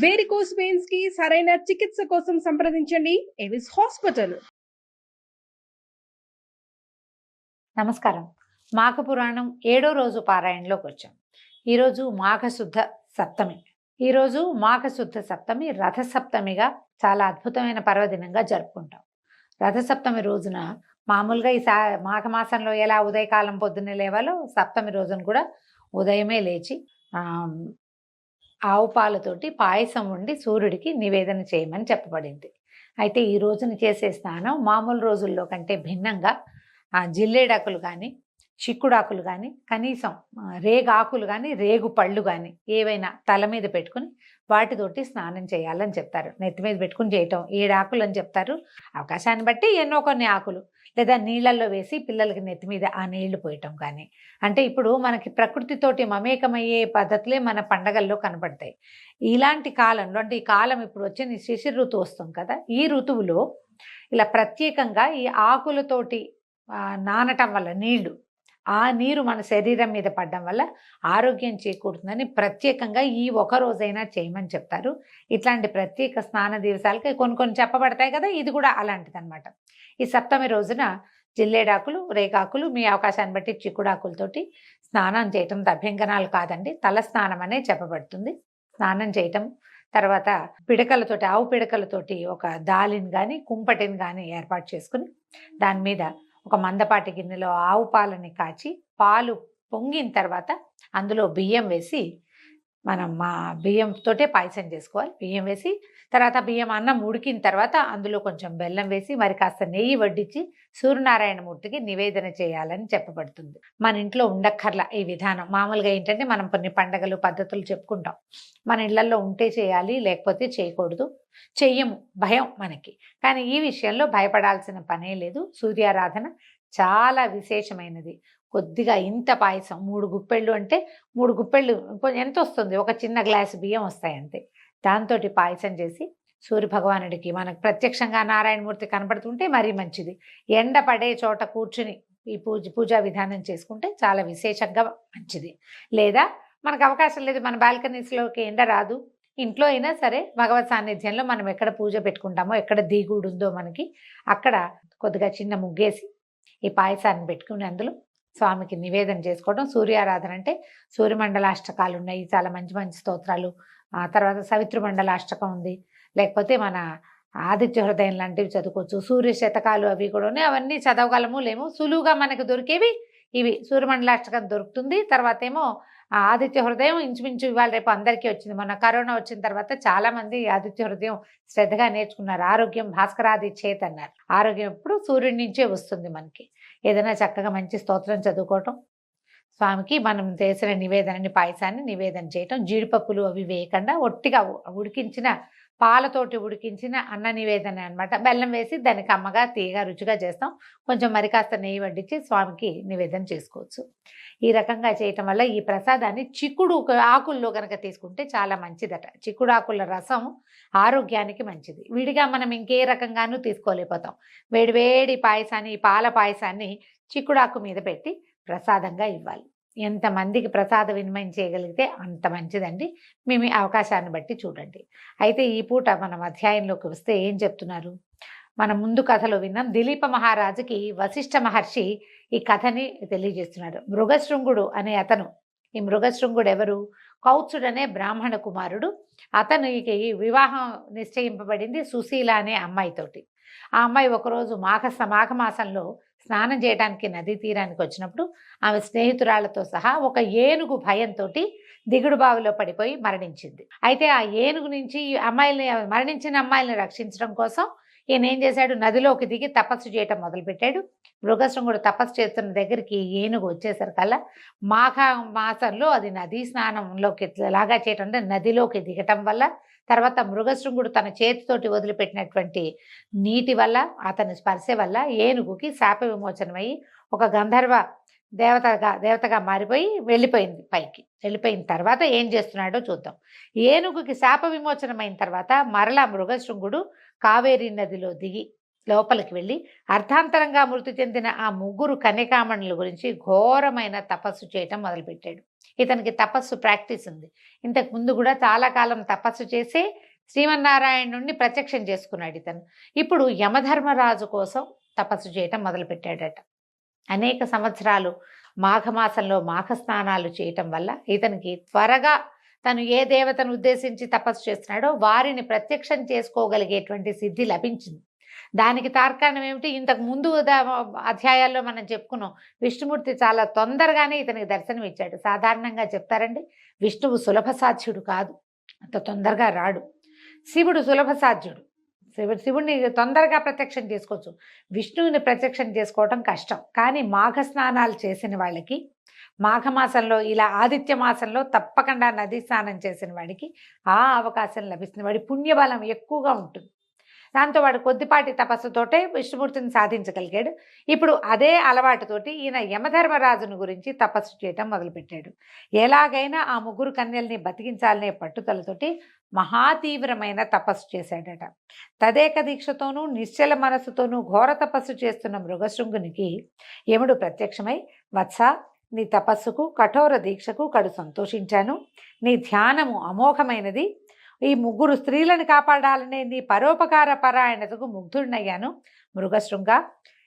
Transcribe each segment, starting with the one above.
Varicose veins కి సరైన చికిత్స కోసం సంప్రదించండి ఎవిస్ హాస్పిటల్. నమస్కారం. మాఘ పురాణం 7వ రోజు పారాయణలోకి వచ్చాం. ఈరోజు మాఘశుద్ధ సప్తమి. ఈరోజు మాఘశుద్ధ సప్తమి రథసప్తమిగా చాలా అద్భుతమైన పర్వదినంగా జరుపుకుంటాం. రథసప్తమి రోజున మామూలుగా ఈ మాఘమాసంలో ఎలా ఉదయకాలం పొద్దున్నే లేవాలో సప్తమి రోజున కూడా ఉదయమే లేచి ఆవు పాలతోటి పాయసం వండి సూర్యుడికి నివేదన చేయమని చెప్పబడింది. అయితే ఈ రోజున చేసే స్నానం మామూలు రోజుల్లో కంటే భిన్నంగా జిల్లేడాకులు కానీ చిక్కుడాకులు కానీ కనీసం రేగాకులు కానీ రేగు పళ్ళు కానీ ఏవైనా తల మీద పెట్టుకుని వాటితోటి స్నానం చేయాలని చెప్తారు. నెత్తి మీద పెట్టుకుని చేయటం 7 ఆకులు అని చెప్తారు. అవకాశాన్ని బట్టి ఎన్నో కొన్ని ఆకులు లేదా నీళ్ళల్లో వేసి పిల్లలకి నెత్తి మీద ఆ నీళ్లు పోయటం కానీ, అంటే ఇప్పుడు మనకి ప్రకృతితోటి మమేకమయ్యే పద్ధతులే మన పండగల్లో కనపడతాయి. ఇలాంటి కాలంలో అంటే ఈ కాలం ఇప్పుడు వచ్చిన శిశిర ఋతువు వస్తుంది కదా, ఈ ఋతువులో ఇలా ప్రత్యేకంగా ఈ ఆకులతోటి నానటం వల్ల నీళ్లు ఆ నీరు మన శరీరం మీద పడడం వల్ల ఆరోగ్యం చేకూరుతుందని ప్రత్యేకంగా ఈ ఒక రోజైనా చేయమని చెప్తారు. ఇట్లాంటి ప్రత్యేక స్నాన దివసాలకి కొన్ని చెప్పబడతాయి కదా, ఇది కూడా అలాంటిది అనమాట. ఈ సప్తమి రోజున జిల్లేడాకులు రేగాకులు మీ అవకాశాన్ని బట్టి చిక్కుడాకులతోటి స్నానం చేయటం అభ్యంగనాలు కాదండి, తల స్నానం అనే చెప్పబడుతుంది. స్నానం చేయటం తర్వాత పిడకలతోటి ఆవు పిడకలతోటి ఒక దాలిని కానీ కుంపటిని కానీ ఏర్పాటు చేసుకుని దాని మీద ఒక మందపాటి గిన్నెలో ఆవు పాలని కాచి పాలు పొంగిన తర్వాత అందులో బియ్యం వేసి మనం బియ్యంతోటే పాయసం చేసుకోవాలి. బియ్యం వేసి తర్వాత బియ్యం అన్నం ఉడికిన తర్వాత అందులో కొంచెం బెల్లం వేసి మరి కాస్త నెయ్యి వడ్డించి సూర్యనారాయణమూర్తికి నివేదన చేయాలని చెప్పబడుతుంది. మన ఇంట్లో ఉండక్కర్లా ఈ విధానం. మామూలుగా ఏంటంటే మనం కొన్ని పండగలు పద్ధతులు చెప్పుకుంటాం, మన ఇళ్లలో ఉంటే చేయాలి లేకపోతే చేయకూడదు, చెయ్యము, భయం మనకి. కానీ ఈ విషయంలో భయపడాల్సిన పనే లేదు. సూర్యారాధన చాలా విశేషమైనది. కొద్దిగా ఇంత పాయసం 3 గుప్పెళ్ళు అంటే 3 గుప్పెళ్ళు ఎంత వస్తుంది, ఒక చిన్న గ్లాసు బియ్యం వస్తాయి అంతే. దాంతో పాయసం చేసి సూర్య భగవానుడికి మనకు ప్రత్యక్షంగా నారాయణమూర్తి కనపడుతుంటే మరీ మంచిది. ఎండ పడే చోట కూర్చుని ఈ పూజా విధానం చేసుకుంటే చాలా విశేషంగా మంచిది. లేదా మనకు అవకాశం లేదు, మన బాల్కనీస్లోకి ఎండ రాదు, ఇంట్లో అయినా సరే భగవత్ సాన్నిధ్యంలో మనం ఎక్కడ పూజ పెట్టుకుంటామో, ఎక్కడ దిగుడు ఉందో మనకి అక్కడ కొద్దిగా చిన్న ముగ్గేసి ఈ పాయసాన్ని పెట్టుకుని అందులో స్వామికి నివేదన చేసుకోవడం. సూర్యారాధన అంటే సూర్యమండలాష్టకాలు ఉన్నాయి, చాలా మంచి మంచి స్తోత్రాలు. ఆ తర్వాత సవితృమండలాష్టకం ఉంది, లేకపోతే మన ఆదిత్య హృదయం లాంటివి చదువుకోవచ్చు. సూర్య శతకాలు అవి కూడా ఉన్నాయి, అవన్నీ చదవగలము లేము. సులువుగా మనకు దొరికేవి ఇవి. సూర్యమండలాష్టకం దొరుకుతుంది. తర్వాత ఏమో ఆదిత్య హృదయం ఇంచుమించు ఇవాళ రేపు అందరికీ వచ్చింది. మొన్న కరోనా వచ్చిన తర్వాత చాలా మంది ఆదిత్య హృదయం శ్రద్ధగా నేర్చుకున్నారు. ఆరోగ్యం భాస్కరాది చేత్ అన్నారు. ఆరోగ్యం ఎప్పుడు సూర్యుడి నుంచే వస్తుంది మనకి. ఏదైనా చక్కగా మంచి స్తోత్రం చదువుకోవటం, స్వామికి మనం చేసిన నివేదనని పాయసాన్ని నివేదన చేయటం, జీడిపప్పులు అవి వేయకుండా ఒట్టిగా ఉడికించిన పాలతోటి ఉడికించిన అన్న నివేదన అనమాట. బెల్లం వేసి దానికి అమ్మగా తీయగా రుచిగా చేస్తాం. కొంచెం మరి కాస్త నెయ్యి వడ్డించి స్వామికి నివేదన చేసుకోవచ్చు. ఈ రకంగా చేయటం వల్ల ఈ ప్రసాదాన్ని చిక్కుడు ఆకుల్లో కనుక తీసుకుంటే చాలా మంచిదట. చిక్కుడు ఆకుల రసం ఆరోగ్యానికి మంచిది. విడిగా మనం ఇంకే రకంగానూ తీసుకోలేకపోతాం. వేడివేడి పాయసాన్ని, పాల పాయసాన్ని చిక్కుడాకు మీద పెట్టి ప్రసాదంగా ఇవ్వాలి. ఎంతమందికి ప్రసాద వినిమయం చేయగలిగితే అంత మంచిదండి. మేము అవకాశాన్ని బట్టి చూడండి. అయితే ఈ పూట మనం అధ్యాయంలోకి వస్తే ఏం చెప్తున్నారు, మనం ముందు కథలో విన్నాం. దిలీప మహారాజుకి వశిష్ఠ మహర్షి ఈ కథని తెలియజేస్తున్నాడు. మృగశృంగుడు అనే అతను, ఈ మృగశృంగుడు ఎవరు, కౌత్సుడనే బ్రాహ్మణ కుమారుడు. అతనికి వివాహం నిశ్చయింపబడింది సుశీల అనే అమ్మాయితోటి. ఆ అమ్మాయి ఒకరోజు మాఘమాసంలో స్నానం చేయడానికి నదీ తీరానికి వచ్చినప్పుడు ఆమె స్నేహితురాళ్లతో సహా ఒక ఏనుగు భయంతో దిగుడు బావిలో పడిపోయి మరణించింది. అయితే ఆ ఏనుగు నుంచి మరణించిన అమ్మాయిల్ని రక్షించడం కోసం ఈయన ఏం చేశాడు, నదిలోకి దిగి తపస్సు చేయటం మొదలుపెట్టాడు. మృగశృంగుడు తపస్సు చేస్తున్న దగ్గరికి ఏనుగు వచ్చేసరికల్లా మాఘ మాసంలో అది నదీ స్నానంలోకి లాగా చేయటం అంటే నదిలోకి దిగటం వల్ల, తర్వాత మృగశృంగుడు తన చేతితోటి వదిలిపెట్టినటువంటి నీటి వల్ల, అతని స్పర్శ వల్ల ఏనుగుకి శాప విమోచనమై ఒక గంధర్వ దేవతగా మారిపోయి వెళ్ళిపోయింది పైకి. వెళ్ళిపోయిన తర్వాత ఏం చేస్తున్నాడో చూద్దాం. ఏనుగుకి శాప విమోచనమైన తర్వాత మరలా మృగశృంగుడు కావేరీ నదిలో దిగి లోపలికి వెళ్ళి అర్థాంతరంగా మృతి చెందిన ఆ 3 కన్యకామణుల గురించి ఘోరమైన తపస్సు చేయటం మొదలుపెట్టాడు. ఇతనికి తపస్సు ప్రాక్టీస్ ఉంది. ఇంతకు ముందు కూడా చాలా కాలం తపస్సు చేసి శ్రీమన్నారాయణుడిని ప్రత్యక్షం చేసుకున్నాడు ఇతను. ఇప్పుడు యమధర్మరాజు కోసం తపస్సు చేయటం మొదలుపెట్టాడట. అనేక సంవత్సరాలు మాఘమాసంలో మాఘ స్నానాలు చేయటం వల్ల ఇతనికి త్వరగా తను ఏ దేవతను ఉద్దేశించి తపస్సు చేస్తున్నాడో వారిని ప్రత్యక్షం చేసుకోగలిగేటువంటి సిద్ధి లభించింది. దానికి తార్కాణం ఏమిటి? ఇంతకు ముందు అధ్యాయాల్లో మనం చెప్పుకున్నాం, విష్ణుమూర్తి చాలా తొందరగానే ఇతనికి దర్శనం ఇచ్చాడు. సాధారణంగా చెప్తారండి, విష్ణువు సులభ సాధ్యుడు కాదు, అంత తొందరగా రాడు. శివుడు సులభ సాధ్యుడు, శివుడిని తొందరగా ప్రత్యక్షం చేసుకోవచ్చు, విష్ణువుని ప్రత్యక్షం చేసుకోవటం కష్టం. కానీ మాఘ స్నానాలు చేసిన వాళ్ళకి, మాఘమాసంలో ఇలా ఆదిత్య మాసంలో తప్పకుండా నదీ స్నానం చేసిన వాడికి ఆ అవకాశం లభిస్తుంది. వాడి పుణ్యబలం ఎక్కువగా ఉంటుంది. దాంతో వాడు కొద్దిపాటి తపస్సుతోటే విష్ణుమూర్తిని సాధించగలిగాడు. ఇప్పుడు అదే అలవాటుతోటి ఈయన యమధర్మరాజును గురించి తపస్సు చేయటం మొదలుపెట్టాడు. ఎలాగైనా ఆ ముగ్గురు కన్యల్ని బతికించాలనే పట్టుదలతోటి మహాతీవ్రమైన తపస్సు చేశాడట. తదేక దీక్షతోనూ నిశ్చల మనస్సుతోనూ ఘోర తపస్సు చేస్తున్న మృగశృంగునికి యముడు ప్రత్యక్షమై, వత్స, నీ తపస్సుకు కఠోర దీక్షకు కడు సంతోషించాను. నీ ధ్యానము అమోఘమైనది. ఈ ముగ్గురు స్త్రీలను కాపాడాలనే నీ పరోపకార పరాయణతకు ముగ్ధుడినయ్యాను. మృగశృంగ,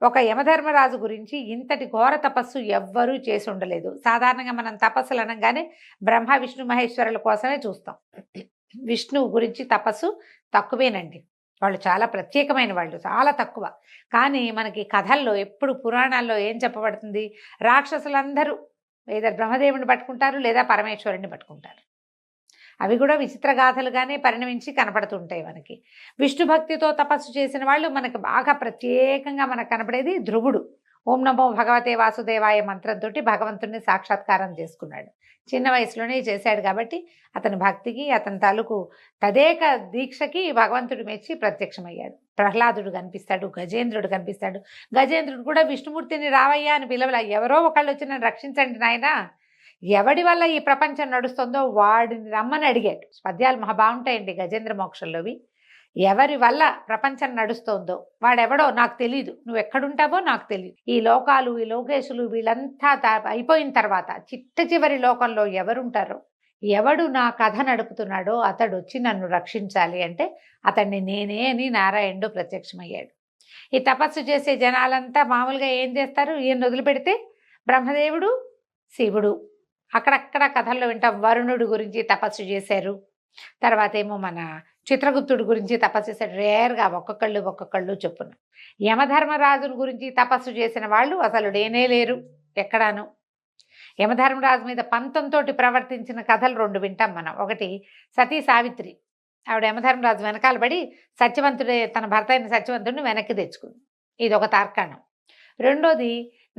ఒక యమధర్మరాజు గురించి ఇంతటి ఘోర తపస్సు ఎవ్వరూ చేసి ఉండలేదు. సాధారణంగా మనం తపస్సులు అనగానే బ్రహ్మ విష్ణు మహేశ్వరుల కోసమే చూస్తాం. విష్ణువు గురించి తపస్సు తక్కువేనండి. వాళ్ళు చాలా ప్రత్యేకమైన వాళ్ళు, చాలా తక్కువ. కానీ మనకి కథల్లో ఎప్పుడు పురాణాల్లో ఏం చెప్పబడుతుంది? రాక్షసులందరూ లేదా బ్రహ్మదేవుని పట్టుకుంటారు లేదా పరమేశ్వరుని పట్టుకుంటారు. అవి కూడా విచిత్ర గాథలుగానే పరిణమించి కనపడుతుంటాయి మనకి. విష్ణు భక్తితో తపస్సు చేసిన వాళ్ళు మనకు బాగా ప్రత్యేకంగా మనకు కనపడేది ధ్రువుడు. ఓం నమో భగవతే వాసుదేవాయ మంత్రంతో భగవంతుడిని సాక్షాత్కారం చేసుకున్నాడు. చిన్న వయసులోనే చేశాడు కాబట్టి అతని భక్తికి, అతని తాలూకు తదేక దీక్షకి భగవంతుడు మెచ్చి ప్రత్యక్షమయ్యాడు. ప్రహ్లాదుడు కనిపిస్తాడు, గజేంద్రుడు కనిపిస్తాడు. గజేంద్రుడు కూడా విష్ణుమూర్తిని రావయ్యా అని పిలవల, ఎవరో ఒకళ్ళు వచ్చి నన్ను రక్షించండి నాయనా, ఎవడి వల్ల ఈ ప్రపంచం నడుస్తుందో వాడిని రమ్మని అడిగాడు. పద్యాలు మహా బాగుంటాయండి గజేంద్ర మోక్షంలోవి. ఎవరి వల్ల ప్రపంచం నడుస్తోందో వాడెవడో నాకు తెలీదు, నువ్వు ఎక్కడుంటావో నాకు తెలియదు. ఈ లోకాలు, ఈ లోకేశులు వీళ్ళంతా అయిపోయిన తర్వాత చిట్ట చివరి లోకంలో ఎవరుంటారో, ఎవడు నా కథ నడుపుతున్నాడో అతడు వచ్చి నన్ను రక్షించాలి అంటే అతన్ని నేనే అని నారాయణుడు ప్రత్యక్షమయ్యాడు. ఈ తపస్సు చేసే జనాలంతా మామూలుగా ఏం చేస్తారు? ఈయన వదిలిపెడితే బ్రహ్మదేవుడు, శివుడు, అక్కడక్కడ కథల్లో వింటాం. వరుణుడి గురించి తపస్సు చేశారు. తర్వాత ఏమో మన చిత్రగుప్తుడి గురించి తపస్సు చేశాడు. రేర్గా ఒక్కొక్కళ్ళు చొప్పున. యమధర్మరాజుని గురించి తపస్సు చేసిన వాళ్ళు అసలు లేనే లేరు ఎక్కడాను. యమధర్మరాజు మీద పంతంతో ప్రవర్తించిన కథలు రెండు వింటాం మనం. ఒకటి సతీ సావిత్రి, ఆవిడ యమధర్మరాజు వెనకాల పడి సత్యవంతుడే, తన భర్త అయిన సత్యవంతుడిని వెనక్కి తెచ్చుకుంది. ఇది ఒక తార్కాణం. రెండోది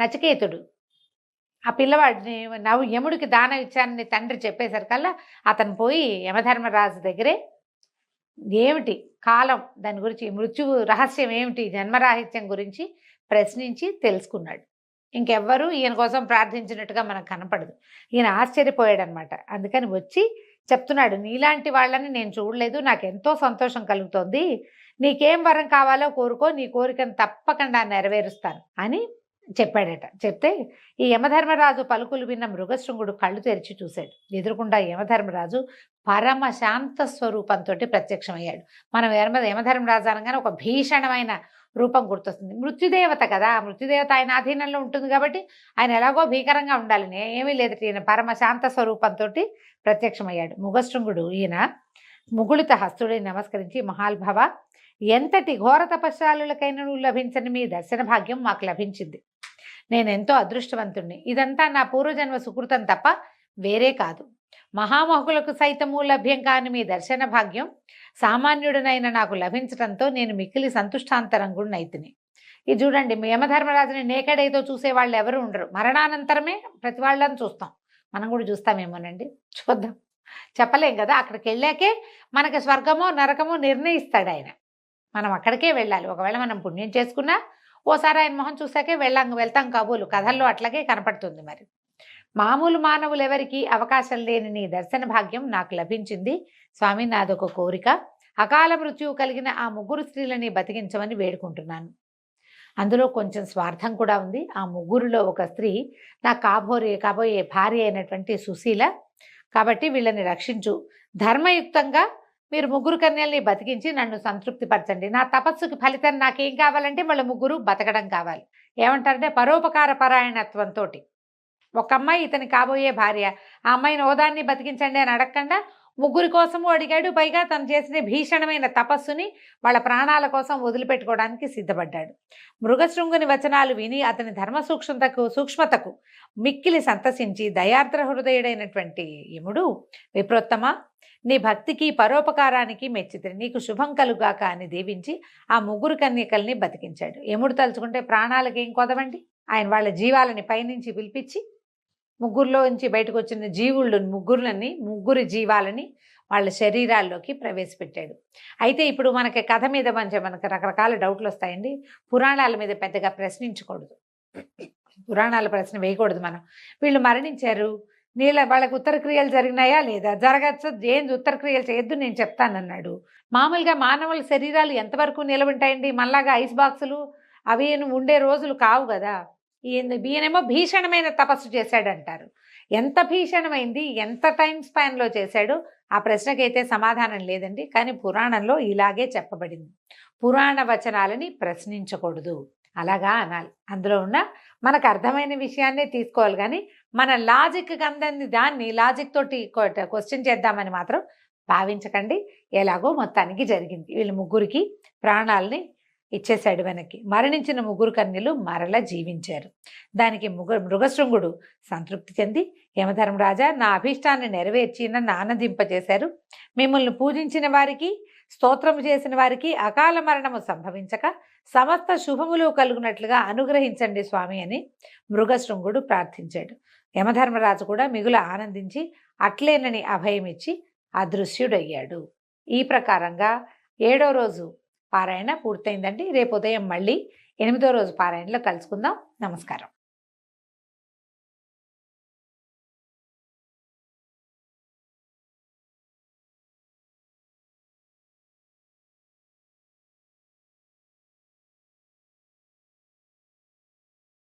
నచికేతుడు, ఆ పిల్లవాడిని యముడికి దానం ఇచ్చానని తండ్రి చెప్పేసరికల్లా అతను పోయి యమధర్మరాజు దగ్గరే ఏమిటి కాలం, దాని గురించి మృత్యువు రహస్యం ఏమిటి, జన్మరాహిత్యం గురించి ప్రశ్నించి తెలుసుకున్నాడు. ఇంకెవ్వరూ ఈయన కోసం ప్రార్థించినట్టుగా మనకు కనపడదు. ఈయన ఆశ్చర్యపోయాడనమాట. అందుకని వచ్చి చెప్తున్నాడు, నీలాంటి వాళ్ళని నేను చూడలేదు, నాకు ఎంతో సంతోషం కలుగుతోంది, నీకేం వరం కావాలో కోరుకో, నీ కోరికను తప్పకుండా నెరవేరుస్తాను అని చెప్పాడట. చెప్తే ఈ యమధర్మరాజు పలుకులు విన్న మృగశృంగుడు కళ్ళు తెరిచి చూశాడు. ఎదురుకుండా యమధర్మరాజు పరమ శాంత స్వరూపంతో ప్రత్యక్షమయ్యాడు. మనం యమధర్మరాజు అనగానే ఒక భీషణమైన రూపం గుర్తొస్తుంది. మృత్యుదేవత కదా, మృత్యుదేవత ఆయన ఆధీనంలో ఉంటుంది కాబట్టి ఆయన ఎలాగో భీకరంగా ఉండాలని ఏమీ లేదు. ఈయన పరమ శాంత స్వరూపంతో ప్రత్యక్షమయ్యాడు. మృగశృంగుడు ఈయన ముగుళిత హస్తుడి నమస్కరించి, మహాల్భవ, ఎంతటి ఘోర తపస్సాలులకైనా లభించని మీ దర్శన భాగ్యం మాకు లభించింది. నేనెంతో అదృష్టవంతుణ్ణి. ఇదంతా నా పూర్వజన్మ సుకృతం తప్ప వేరే కాదు. మహామహులకు సైతము లభ్యం కాని మీ దర్శన భాగ్యం సామాన్యుడినైనా నాకు లభించడంతో నేను మిక్కిలి సంతుష్టాంతరంగుడినైతిని. ఇది చూడండి, యమధర్మరాజుని నేకడైతో చూసేవాళ్ళు ఎవరు ఉండరు. మరణానంతరమే ప్రతి వాళ్ళని చూస్తాం. మనం కూడా చూస్తామేమోనండి, చూద్దాం, చెప్పలేం కదా. అక్కడికి వెళ్ళాకే మనకి స్వర్గమో నరకమో నిర్ణయిస్తాడు ఆయన. మనం అక్కడికే వెళ్ళాలి. ఒకవేళ మనం పుణ్యం చేసుకున్నా ఓసారి ఆయన మొహం చూసాకే వెళ్తాం కాబోలు. కథల్లో అట్లాగే కనపడుతుంది. మరి మామూలు మానవులు ఎవరికి అవకాశం లేని నీ దర్శన భాగ్యం నాకు లభించింది. స్వామి, నాదొక కోరిక, అకాల మృత్యువు కలిగిన ఆ ముగ్గురు స్త్రీలని బతికించమని వేడుకుంటున్నాను. అందులో కొంచెం స్వార్థం కూడా ఉంది. ఆ ముగ్గురిలో ఒక స్త్రీ నా కాబోయే భార్య అయినటువంటి సుశీల, కాబట్టి వీళ్ళని రక్షించు, ధర్మయుక్తంగా మీరు ముగ్గురు కన్యల్ని బతికించి నన్ను సంతృప్తిపరచండి. నా తపస్సుకి ఫలితం నాకేం కావాలంటే వాళ్ళ ముగ్గురు బతకడం కావాలి. ఏమంటారంటే పరోపకార పరాయణత్వంతో ఒక అమ్మాయి ఇతని కాబోయే భార్య, ఆ అమ్మాయిని ఓదాన్ని బతికించండి అని అడగకుండా ముగ్గురి కోసము అడిగాడు. పైగా తను చేసిన భీషణమైన తపస్సుని వాళ్ళ ప్రాణాల కోసం వదిలిపెట్టుకోవడానికి సిద్ధపడ్డాడు. మృగశృంగుని వచనాలు విని అతని ధర్మ సూక్ష్మతకు మిక్కిలి సంతసించి దయార్ద్ర హృదయుడైనటువంటి యముడు, విప్రోత్తమ, నీ భక్తికి పరోపకారానికి మెచ్చితిని, నీకు శుభం కలుగాక అని దీవించి ఆ ముగ్గురు కన్యకల్ని బతికించాడు. యముడు తలుచుకుంటే ప్రాణాలకి ఏం కొదవండి. ఆయన వాళ్ళ జీవాలని పైనుంచి పిలిపించి ముగ్గురులోంచి బయటకు వచ్చిన ముగ్గురి జీవాలని వాళ్ళ శరీరాల్లోకి ప్రవేశపెట్టాడు. అయితే ఇప్పుడు మనకి కథ మీద మనకు రకరకాల డౌట్లు వస్తాయండి. పురాణాల మీద పెద్దగా ప్రశ్నించకూడదు, పురాణాల ప్రశ్న వేయకూడదు. మనం వీళ్ళు మరణించారు, వాళ్ళకి ఉత్తరక్రియలు జరిగినాయా లేదా, జరగచ్చు, ఏం ఉత్తరక్రియలు చేయొద్దు నేను చెప్తానన్నాడు. మామూలుగా మానవుల శరీరాలు ఎంతవరకు నిలబెంటాయండి? మనలాగా ఐస్ బాక్సులు అవి ఉండే రోజులు కావు కదా. ఈయనేమో భీషణమైన తపస్సు చేశాడంటారు. ఎంత భీషణమైంది, ఎంత టైం స్పాన్లో చేశాడు, ఆ ప్రశ్నకైతే సమాధానం లేదండి. కానీ పురాణంలో ఇలాగే చెప్పబడింది, పురాణ వచనాలని ప్రశ్నించకూడదు, అలాగా అనాలి. అందులో ఉన్న మనకు అర్థమైన విషయాన్నే తీసుకోవాలి, కానీ మన లాజిక్ అందని దాన్ని లాజిక్ తోటి క్వశ్చన్ చేద్దామని మాత్రం భావించకండి. ఎలాగో మొత్తానికి జరిగింది. వీళ్ళ ముగ్గురికి ప్రాణాలని ఇచ్చేశాడు వెనక్కి. మరణించిన ముగ్గురు కన్యలు మరల జీవించారు. దానికి మృగశృంగుడు సంతృప్తి చెంది, యమధర్మరాజా, నా అభీష్టాన్ని నెరవేర్చి నన్ను ఆనందింపజేశారు. మిమ్మల్ని పూజించిన వారికి, స్తోత్రము చేసిన వారికి అకాల మరణము సంభవించక సమస్త శుభములు కలుగునట్లుగా అనుగ్రహించండి స్వామి అని మృగశృంగుడు ప్రార్థించాడు. యమధర్మరాజు కూడా మిగుల ఆనందించి అట్లేనని అభయమిచ్చి అదృశ్యుడయ్యాడు. ఈ ప్రకారంగా 7వ రోజు పారాయణ పూర్తయిందండి. రేపు ఉదయం మళ్ళీ 8వ రోజు పారాయణలో కలుసుకుందాం. నమస్కారం.